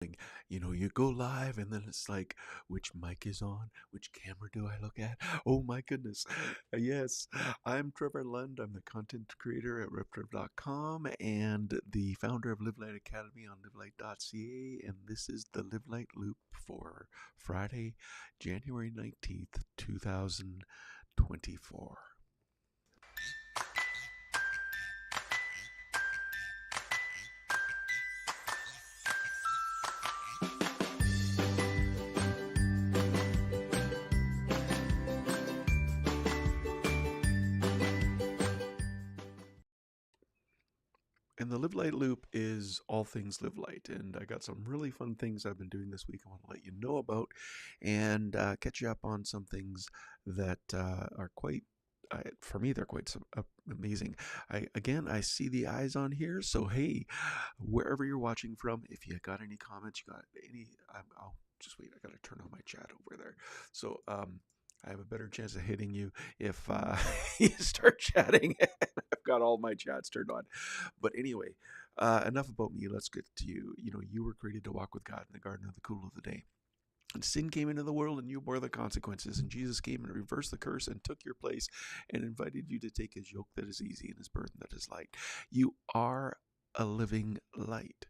You go live and then it's like, which mic is on? Which camera do I look at? Oh my goodness. Yes, I'm Trevor Lund. I'm the content creator at RepTrev.com and the founder of Live Light Academy on livelight.ca. And this is the Live Light Loop for Friday, January 19th, 2024. And the Live Light Loop is all things Live Light. And I got some really fun things I've been doing this week I want to let you know about and catch you up on some things that are quite, for me, they're quite amazing. I see the eyes on here. So, hey, wherever you're watching from, if you got any comments, you got any, I'll just wait. I got to turn on my chat over there. So, I have a better chance of hitting you if you start chatting. I've got all my chats turned on. But anyway, enough about me. Let's get to you. You were created to walk with God in the garden of the cool of the day. And sin came into the world and you bore the consequences. And Jesus came and reversed the curse and took your place and invited you to take his yoke that is easy and his burden that is light. You are a living light.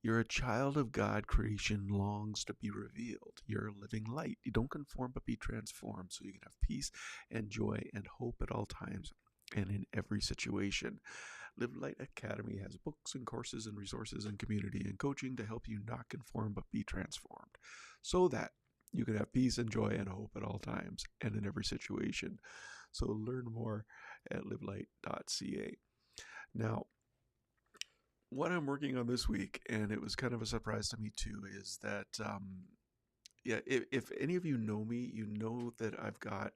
You're a child of God. Creation longs to be revealed. You're a living light. You don't conform but be transformed so you can have peace and joy and hope at all times and in every situation. Live Light Academy has books and courses and resources and community and coaching to help you not conform but be transformed so that you can have peace and joy and hope at all times and in every situation. So learn more at livelight.ca. Now, what I'm working on this week, and it was kind of a surprise to me too, is that if any of you know me, you know that I've got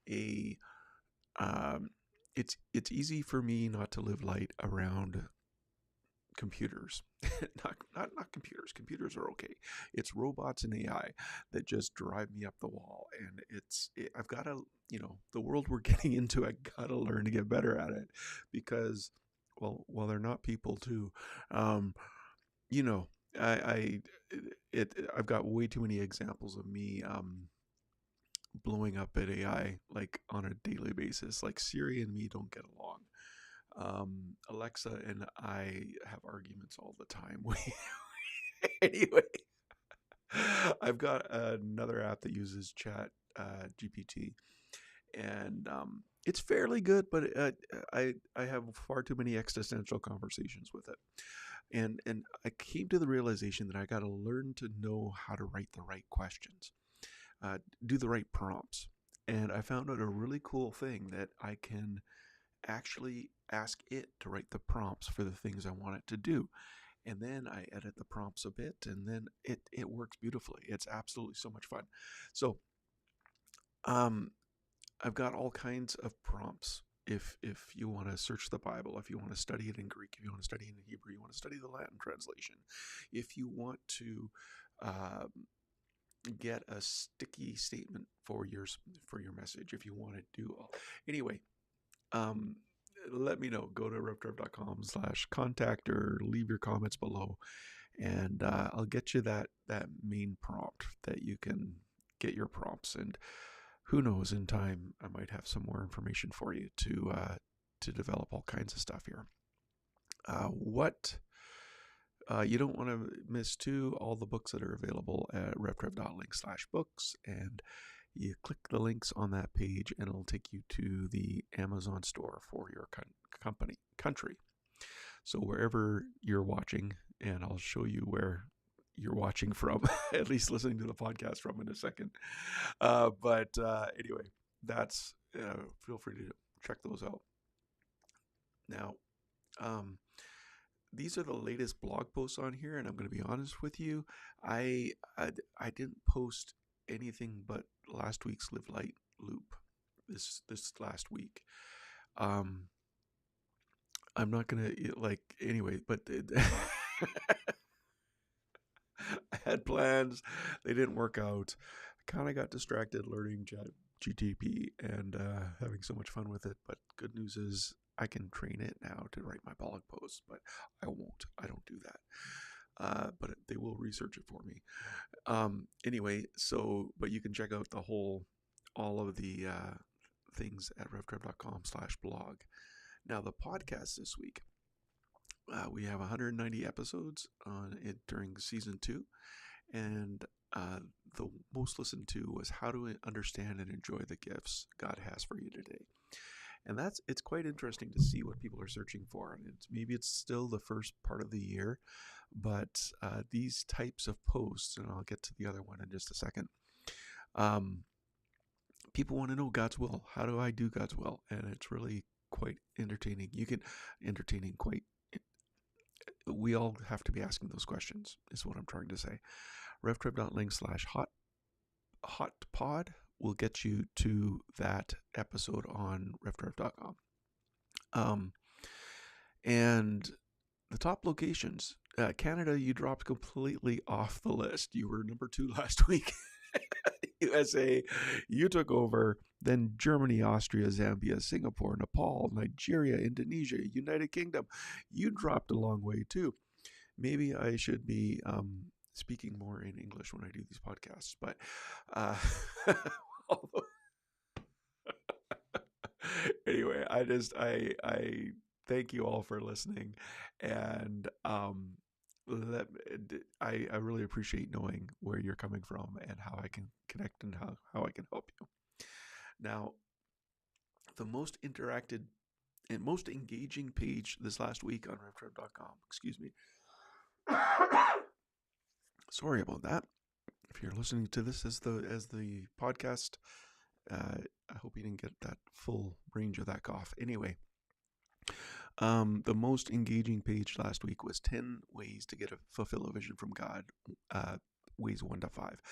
a it's easy for me not to live light around computers. not computers. Computers are okay. It's robots and AI that just drive me up the wall, and I've got to, the world we're getting into, I got to learn to get better at it because, well, they're not people too. Um, you know, I I've got way too many examples of me blowing up at AI like on a daily basis. Like Siri and me don't get along. Alexa and I have arguments all the time. Anyway, I've got another app that uses Chat GPT, and it's fairly good, but I have far too many existential conversations with it. And I came to the realization that I got to learn to know how to write the right questions, do the right prompts. And I found out a really cool thing that I can actually ask it to write the prompts for the things I want it to do. And then I edit the prompts a bit, and then it works beautifully. It's absolutely so much fun. So um, I've got all kinds of prompts. If you want to search the Bible, if you want to study it in Greek, if you want to study it in Hebrew, you want to study the Latin translation, if you want to um, get a sticky statement for your message, if you want to do all, anyway, um, let me know. Go to reptrev.com/contact or leave your comments below, and I'll get you that main prompt that you can get your prompts. And who knows, in time I might have some more information for you to develop all kinds of stuff here. What you don't want to miss too, all the books that are available at reptrev.link/books, and you click the links on that page and it'll take you to the Amazon store for your country. So wherever you're watching, and I'll show you where you're watching from, at least listening to the podcast from in a second. But anyway, that's feel free to check those out. Now, these are the latest blog posts on here, and I'm going to be honest with you. I didn't post anything but last week's Live Light loop this last week. I'm not gonna anyway, but I had plans, they didn't work out. I kind of got distracted learning GTP and having so much fun with it. But good news is I can train it now to write my blog posts, but I won't. I don't do that. but they will research it for me. Anyway, but you can check out all of the things at revtrev.com/blog. Now, the podcast this week, we have 190 episodes on it during season 2, and the most listened to was how to understand and enjoy the gifts God has for you today. And it's quite interesting to see what people are searching for. And maybe it's still the first part of the year, but these types of posts, and I'll get to the other one in just a second, people want to know God's will. How do I do God's will? And it's really quite entertaining. We all have to be asking those questions, is what I'm trying to say. revtrev.link/hotpod will get you to that episode on revtrev.com. And the top locations, Canada, you dropped completely off the list. You were number 2 last week. USA, you took over. Then Germany, Austria, Zambia, Singapore, Nepal, Nigeria, Indonesia, United Kingdom. You dropped a long way too. Maybe I should be speaking more in English when I do these podcasts, but anyway, I thank you all for listening, and I really appreciate knowing where you're coming from and how I can connect and how I can help you. Now, the most interacted and most engaging page this last week on revtrev.com, excuse me. Sorry about that. If you're listening to this as the podcast, I hope you didn't get that full range of that cough. Anyway, the most engaging page last week was 10 ways to fulfill a vision from God, ways 1 to 5.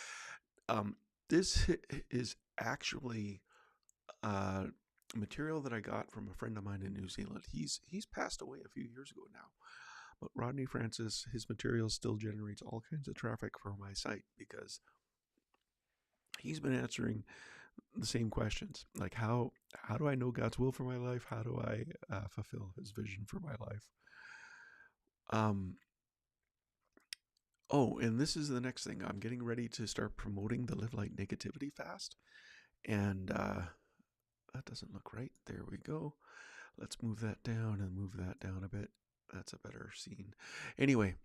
This is actually material that I got from a friend of mine in New Zealand. He's passed away a few years ago now, but Rodney Francis, his material still generates all kinds of traffic for my site because he's been answering the same questions, like how do I know God's will for my life? How do I fulfill His vision for my life? Oh, and this is the next thing. I'm getting ready to start promoting the Live Light Negativity Fast, and that doesn't look right. There we go. Let's move that down and move that down a bit. That's a better scene. Anyway,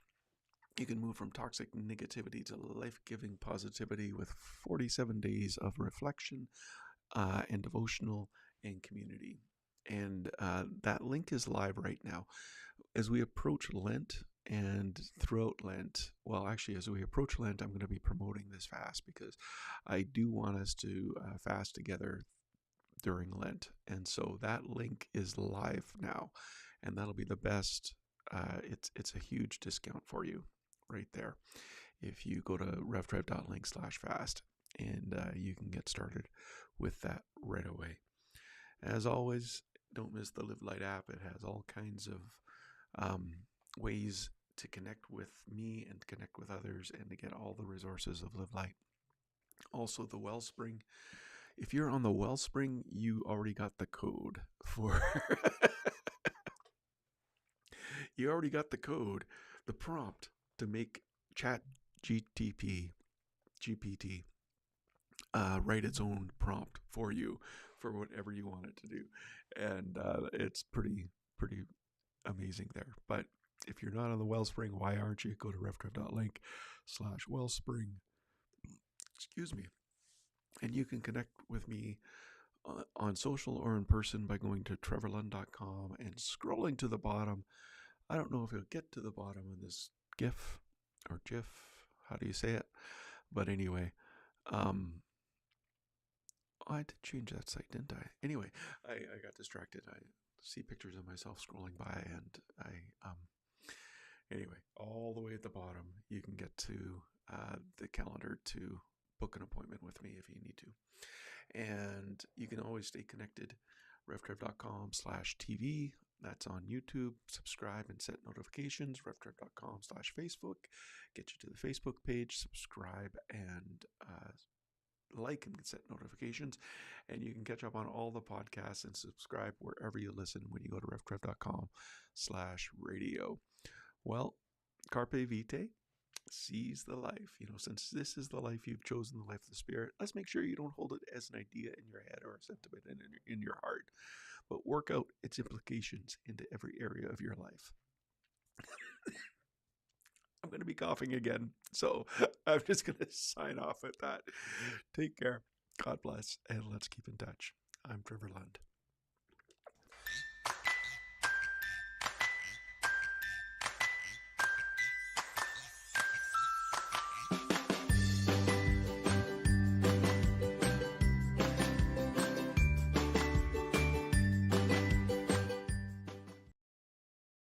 you can move from toxic negativity to life-giving positivity with 47 days of reflection and devotional and community. And that link is live right now. As we approach Lent and throughout Lent, well, actually, as we approach Lent, I'm going to be promoting this fast because I do want us to fast together during Lent. And so that link is live now, and that'll be the best. It's a huge discount for you right there if you go to revtrev.link/fast, and you can get started with that right away. As always, don't miss the Live Light app. It has all kinds of ways to connect with me and connect with others and to get all the resources of Live Light. Also, the Wellspring. If you're on the Wellspring, you already got the code for the prompt to make ChatGPT write its own prompt for you for whatever you want it to do. And it's pretty amazing there. But if you're not on the Wellspring, why aren't you? Go to revtrev.link/Wellspring. Excuse me. And you can connect with me on social or in person by going to trevorlund.com and scrolling to the bottom. I don't know if you'll get to the bottom of this GIF or GIF. How do you say it? But anyway, I did change that site, didn't I? Anyway, I got distracted. I see pictures of myself scrolling by, and anyway, all the way at the bottom, you can get to the calendar to book an appointment with me if you need to. And you can always stay connected. revtrev.com/TV. That's on YouTube. Subscribe and set notifications. revtrev.com/Facebook. Get you to the Facebook page. Subscribe and like and set notifications. And you can catch up on all the podcasts and subscribe wherever you listen when you go to revtrev.com/radio. Well, Carpe vitae, seize the life. Since this is the life you've chosen, the life of the Spirit, let's make sure you don't hold it as an idea in your head or a sentiment in your heart, but work out its implications into every area of your life. I'm going to be coughing again, so I'm just going to sign off at that. Take care. God bless, and let's keep in touch. I'm Trevor Lund.